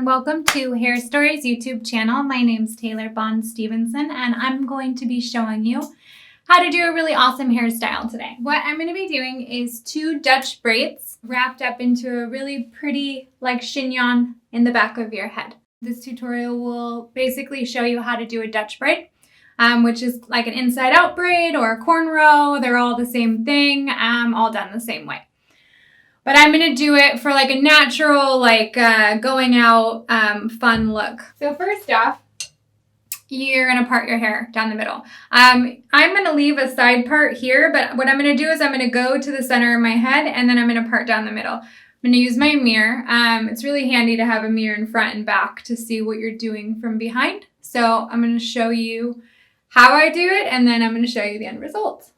everyone, welcome to Hairstory's YouTube channel. My name's Taylor Bond Stevenson and I'm going to be showing you how to do a really awesome hairstyle today. What I'm going to be doing is 2 Dutch braids wrapped up into a really pretty like chignon in the back of your head. This tutorial will basically show you how to do a Dutch braid, which is like an inside out braid or a cornrow. They're all the same thing, all done the same way. But I'm going to do it for like a natural, like going out fun look. So first off, you're going to part your hair down the middle. I'm going to leave a side part here, but what I'm going to do is I'm going to go to the center of my head and then I'm going to part down the middle. I'm going to use my mirror. It's really handy to have a mirror in front and back to see what you're doing from behind. So I'm going to show you how I do it and then I'm going to show you the end result.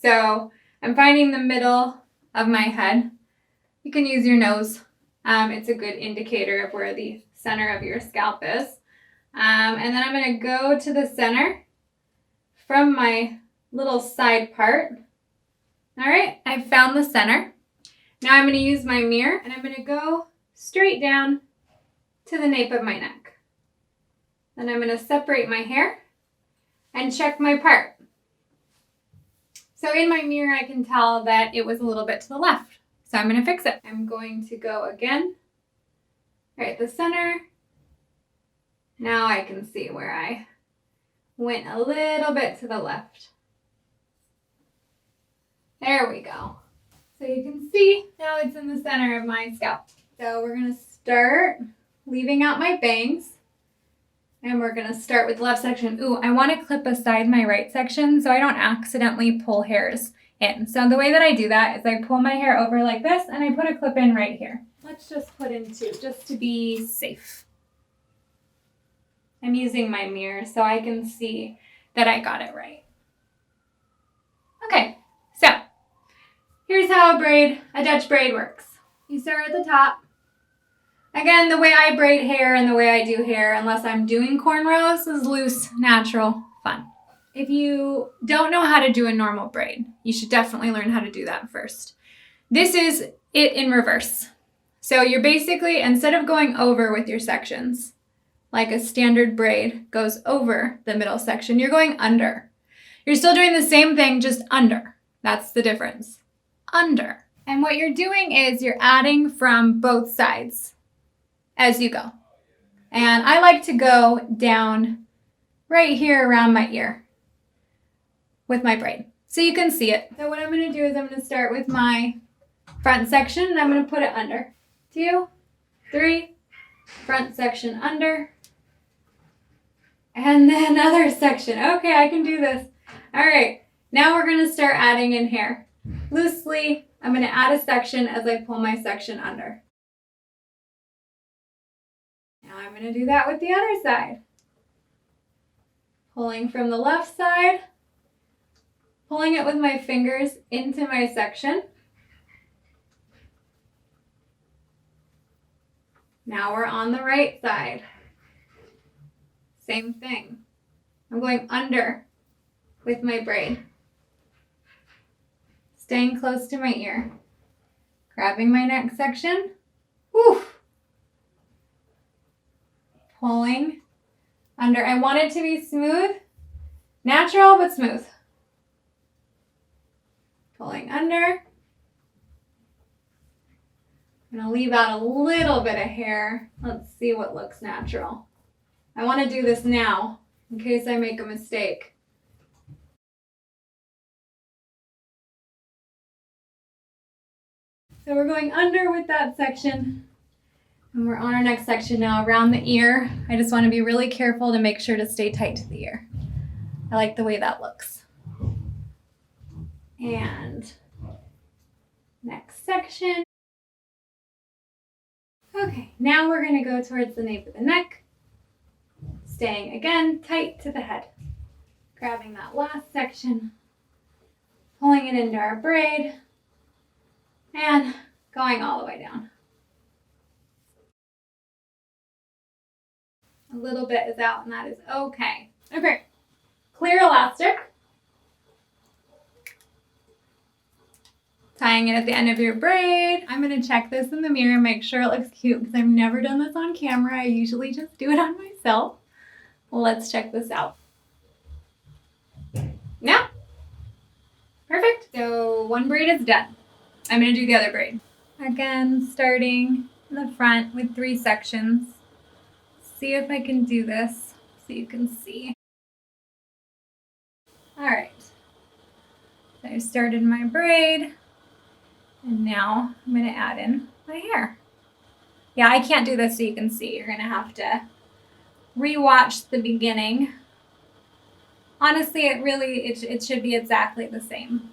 So I'm finding the middle of my head. You can use your nose. It's a good indicator of where the center of your scalp is. And then I'm going to go to the center from my little side part. All right, I've found the center. Now I'm going to use my mirror and I'm going to go straight down to the nape of my neck. Then I'm going to separate my hair and check my part. So in my mirror, I can tell that it was a little bit to the left. So I'm going to fix it. I'm going to go again, right at the center. Now I can see where I went a little bit to the left. There we go. So you can see now it's in the center of my scalp. So we're going to start leaving out my bangs. And we're going to start with the left section. Ooh, I want to clip aside my right section so I don't accidentally pull hairs in. So the way that I do that is I pull my hair over like this and I put a clip in right here. Let's just put in 2 just to be safe. I'm using my mirror so I can see that I got it right. Okay, so here's how a Dutch braid works. You start at the top. Again, the way I braid hair and the way I do hair, unless I'm doing cornrows, is loose, natural, fun. If you don't know how to do a normal braid, you should definitely learn how to do that first. This is it in reverse. So you're basically, instead of going over with your sections, like a standard braid goes over the middle section, you're going under. You're still doing the same thing, just under. That's the difference. Under. And what you're doing is you're adding from both sides as you go. And I like to go down right here around my ear with my braid, so you can see it. So what I'm going to do is I'm going to start with my front section and I'm going to put it under. 2, 3, front section under, and then another section. Okay, I can do this. All right, now we're going to start adding in hair. Loosely, I'm going to add a section as I pull my section under. Now I'm going to do that with the other side. Pulling from the left side, pulling it with my fingers into my section. Now we're on the right side. Same thing. I'm going under with my braid. Staying close to my ear. Grabbing my neck section. Whew. Pulling under. I want it to be smooth. Natural, but smooth. Pulling under. I'm going to leave out a little bit of hair. Let's see what looks natural. I want to do this now in case I make a mistake. So we're going under with that section. And we're on our next section now around the ear. I just want to be really careful to make sure to stay tight to the ear. I like the way that looks. And next section. Okay, now we're going to go towards the nape of the neck, staying again tight to the head. Grabbing that last section, pulling it into our braid, and going all the way down. A little bit is out and that is okay. Okay, clear elastic. tying it at the end of your braid. I'm gonna check this in the mirror and make sure it looks cute because I've never done this on camera. I usually just do it on myself. Let's check this out. Yeah, perfect. So one braid is done. I'm gonna do the other braid. Again, starting in the front with 3 sections. See if I can do this so you can see. All right, so I started my braid. And now I'm going to add in my hair. Yeah, I can't do this so you can see. You're going to have to re-watch the beginning. Honestly, it should be exactly the same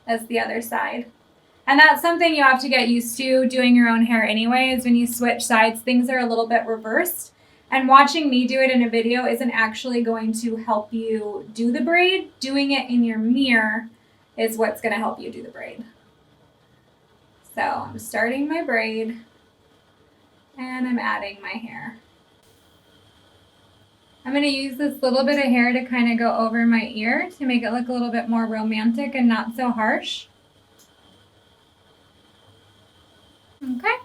as the other side. And that's something you have to get used to doing your own hair anyway, is when you switch sides, things are a little bit reversed. And watching me do it in a video isn't actually going to help you do the braid. Doing it in your mirror is what's going to help you do the braid. So I'm starting my braid and I'm adding my hair. I'm going to use this little bit of hair to kind of go over my ear to make it look a little bit more romantic and not so harsh. Okay.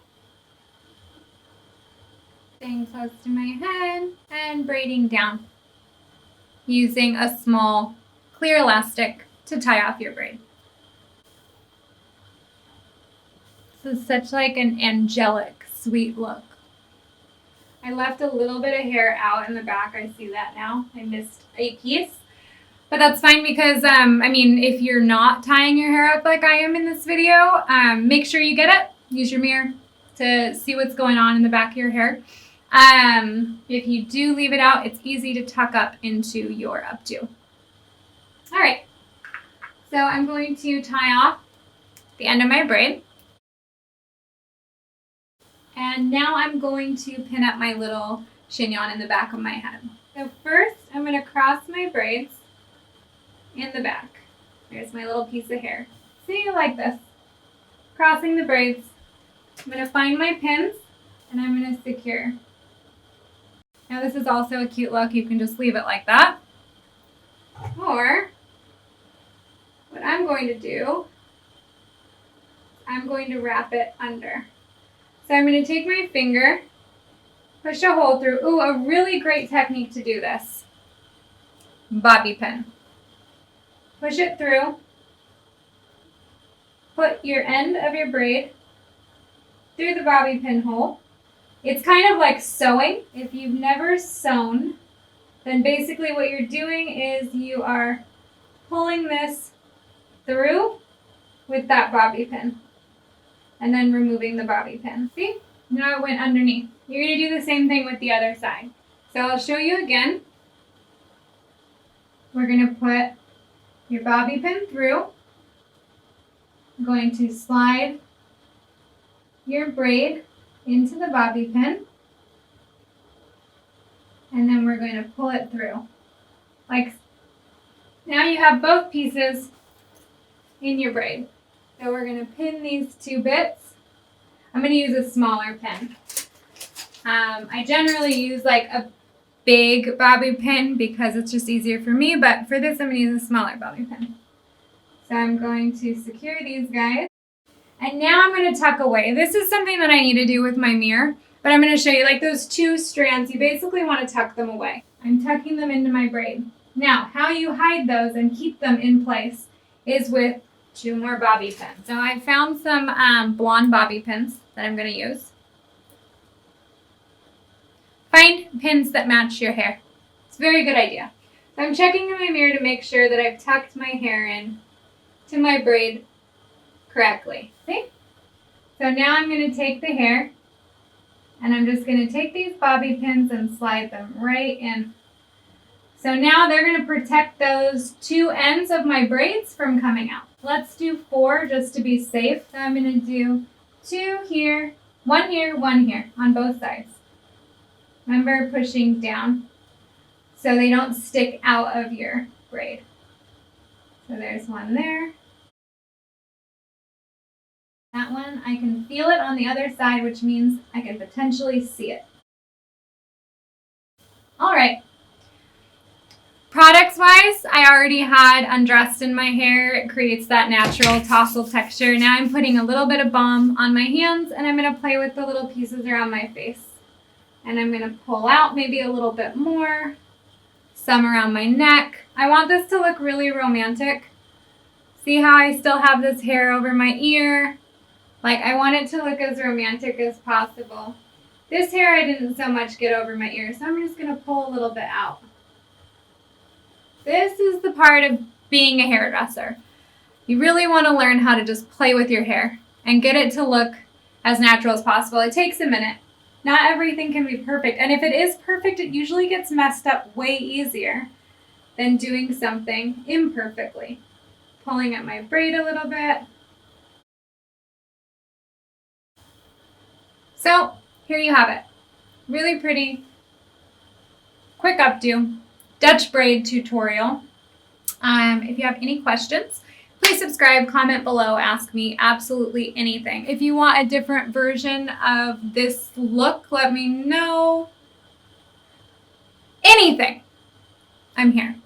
Staying close to my head and braiding down using a small clear elastic to tie off your braid. This is such like an angelic, sweet look. I left a little bit of hair out in the back. I see that now. I missed a piece. But that's fine because, I mean, if you're not tying your hair up like I am in this video, make sure you get it. Use your mirror to see what's going on in the back of your hair. If you do leave it out, it's easy to tuck up into your updo. All right. So I'm going to tie off the end of my braid. And now I'm going to pin up my little chignon in the back of my head. So first, I'm going to cross my braids in the back. There's my little piece of hair. See, like this. Crossing the braids. I'm going to find my pins, and I'm going to secure. Now this is also a cute look. You can just leave it like that. Or, what I'm going to do, I'm going to wrap it under. So I'm going to take my finger, push a hole through. Ooh, a really great technique to do this. Bobby pin. Push it through. Put your end of your braid through the bobby pin hole. It's kind of like sewing. If you've never sewn, then basically what you're doing is you are pulling this through with that bobby pin. And then removing the bobby pin. See? Now it went underneath. You're going to do the same thing with the other side. So I'll show you again. We're going to put your bobby pin through. I'm going to slide your braid into the bobby pin. And then we're going to pull it through. Like, now you have both pieces in your braid. So we're going to pin these 2 bits. I'm going to use a smaller pin. I generally use like a big bobby pin because it's just easier for me, but for this I'm going to use a smaller bobby pin. So I'm going to secure these guys. And now I'm going to tuck away. This is something that I need to do with my mirror, but I'm going to show you like those 2 strands. You basically want to tuck them away. I'm tucking them into my braid. Now, how you hide those and keep them in place is with 2 more bobby pins. So I found some blonde bobby pins that I'm going to use. Find pins that match your hair. It's a very good idea. So I'm checking in my mirror to make sure that I've tucked my hair in to my braid correctly. See? So now I'm going to take the hair and I'm just going to take these bobby pins and slide them right in. So now they're going to protect those 2 ends of my braids from coming out. Let's do 4 just to be safe. So I'm going to do 2 here, 1 here, 1 here on both sides. Remember pushing down so they don't stick out of your braid. So there's 1 there. That one, I can feel it on the other side, which means I can potentially see it. All right. Products wise, I already had undressed in my hair. It creates that natural tassel texture. Now I'm putting a little bit of balm on my hands and I'm going to play with the little pieces around my face. And I'm going to pull out maybe a little bit more, some around my neck. I want this to look really romantic. See how I still have this hair over my ear? Like, I want it to look as romantic as possible. This hair I didn't so much get over my ear, so I'm just going to pull a little bit out. This is the part of being a hairdresser. You really want to learn how to just play with your hair and get it to look as natural as possible. It takes a minute. Not everything can be perfect. And if it is perfect, it usually gets messed up way easier than doing something imperfectly. Pulling at my braid a little bit. So here you have it. Really pretty, quick updo, Dutch braid tutorial. If you have any questions, please subscribe, comment below, ask me absolutely anything. If you want a different version of this look, let me know. Anything. I'm here.